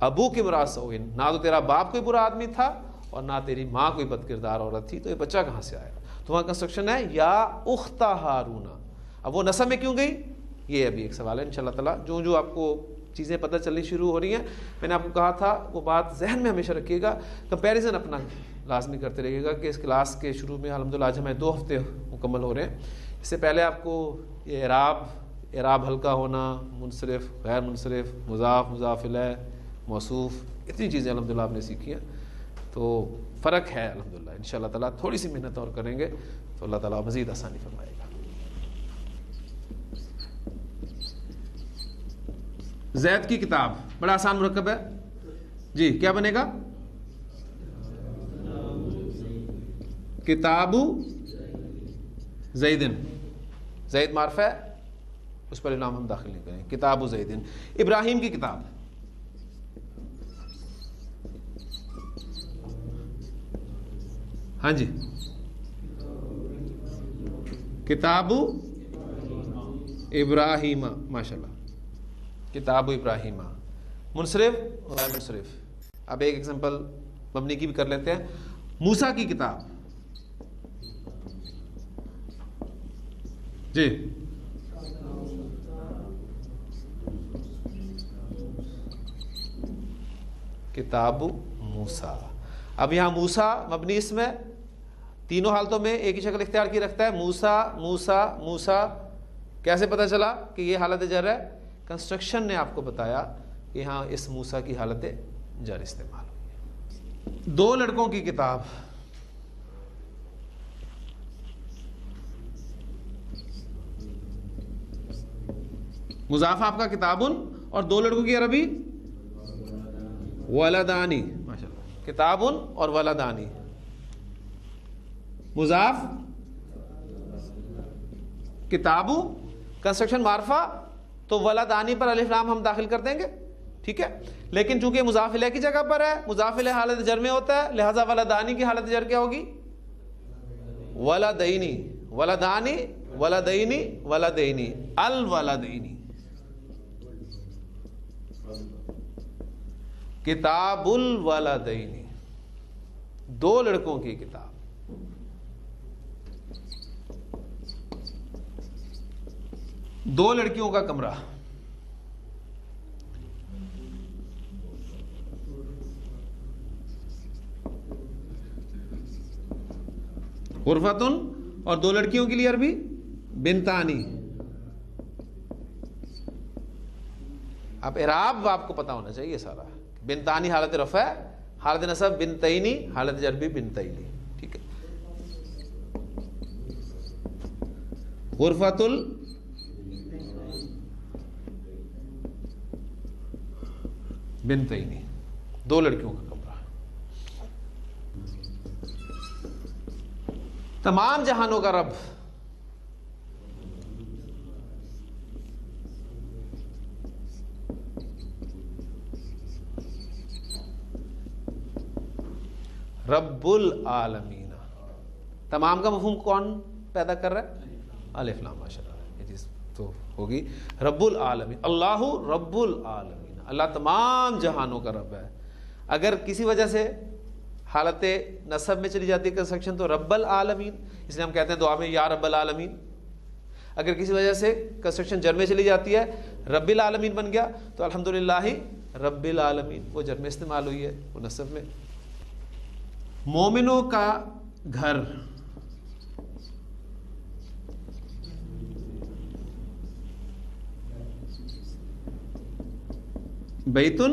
ابوک امرأ سوء, نہ تو تیرا باپ کوئی برا آدمی تھا اور نہ تیری ماں کوئی بد کردار عورت تھی. تو یہ بچہ کہاں سے آیا؟ تو وہاں کنسٹرکشن ہے یا اخت ہارون. اب وہ نسب میں کیوں گئی, یہ ابھی ایک سوال ہے. انشاءاللہ تعالیٰ جو آپ کو چیزیں پتہ چلنی شروع ہو رہی ہیں, میں نے آپ کو کہا تھا وہ بات ذہن میں ہمیشہ رکھیے گا, کمپیریزن اپنا لازمی کرتے رہیے گا کہ اس کلاس کے شروع میں الحمدللہ آج ہمیں 2 ہفتے مکمل ہو رہے ہیں. اس سے پہلے آپ کو یہ اعراب ہلکا ہونا, منصرف, غیر منصرف, مضاف, مضاف الیہ, موصوف, اتنی چیزیں الحمدللہ آپ نے سیکھی ہیں. تو فرق ہے الحمدللہ. انشاءاللہ تعالیٰ تھوڑی سی محنت اور کریں گے تو اللہ تعالیٰ مزید آسانی فرمائے گا. زید کی کتاب بڑا آسان مرکب ہے جی, کیا بنے گا؟ کتاب زیدن. زید معرفہ ہے, اس پر نام ہم داخل نہیں کریں. کتاب زیدن. ابراہیم کی کتاب, ہاں جی, کتاب ابراہیم, ماشاءاللہ, کتاب ابراہیم. منصرف غیر منصرف. اب ایک ایگزامپل مبنی کی بھی کر لیتے ہیں. موسیٰ کی کتاب جی, کتاب موسیٰ. اب یہاں موسیٰ مبنی اسم ہے, تینوں حالتوں میں ایک ہی شکل اختیار کی رکھتا ہے, موسیٰ موسیٰ موسیٰ. کیسے پتہ چلا کہ یہ حالت جر ہے؟ کنسٹرکشن نے آپ کو بتایا کہ یہاں اس موسیٰ کی حالت جر استعمال ہوئی. 2 لڑکوں کی کتاب, مضاف آپ کا کتابن, اور 2 لڑکوں کی عربی ولدانی, ماشاءاللہ, کتابن اور ولدانی. مضاف کتابو, کنسٹرکشن معرفہ, تو ولدانی پر الف لام ہم داخل کر دیں گے, ٹھیک ہے. لیکن چونکہ مضاف الیہ کی جگہ پر ہے, مضاف الیہ حالت جر میں ہوتا ہے, لہذا ولدانی کی حالت جر کیا ہوگی؟ ولدینی, ولدانی, ولدینی, ولدینی, الولدینی. کتاب الولدینی, 2 لڑکوں کی کتاب. دو لڑکیوں کا کمرہ, غرفتن, اور 2 لڑکیوں کے لیے عربی بنتانی. اب اعراب آپ کو پتا ہونا چاہیے سارا. بنتانی حالت رفع ہے, حالت نصب بنتینی, حالت جر بھی بنتینی, ٹھیک ہے. غرفت بنتینی, 2 لڑکیوں کا کمرہ. تمام جہانوں کا رب, رب العالمین. تمام کا مفہوم کون پیدا کر رہا ہے؟ الف لام, ماشاءاللہ, یہ چیز تو ہوگی. رب العالمین, اللہ رب العالمین, اللہ تمام جہانوں کا رب ہے. اگر کسی وجہ سے حالت نصب میں چلی جاتی ہے کنسٹرکشن تو رب العالمین, اس لیے ہم کہتے ہیں دعا میں یا رب العالمین. اگر کسی وجہ سے کنسٹرکشن جر میں چلی جاتی ہے, رب العالمین بن گیا, تو الحمدللہ رب العالمین, وہ جر میں استعمال ہوئی ہے, وہ نصب میں. مومنوں کا گھر, بیتن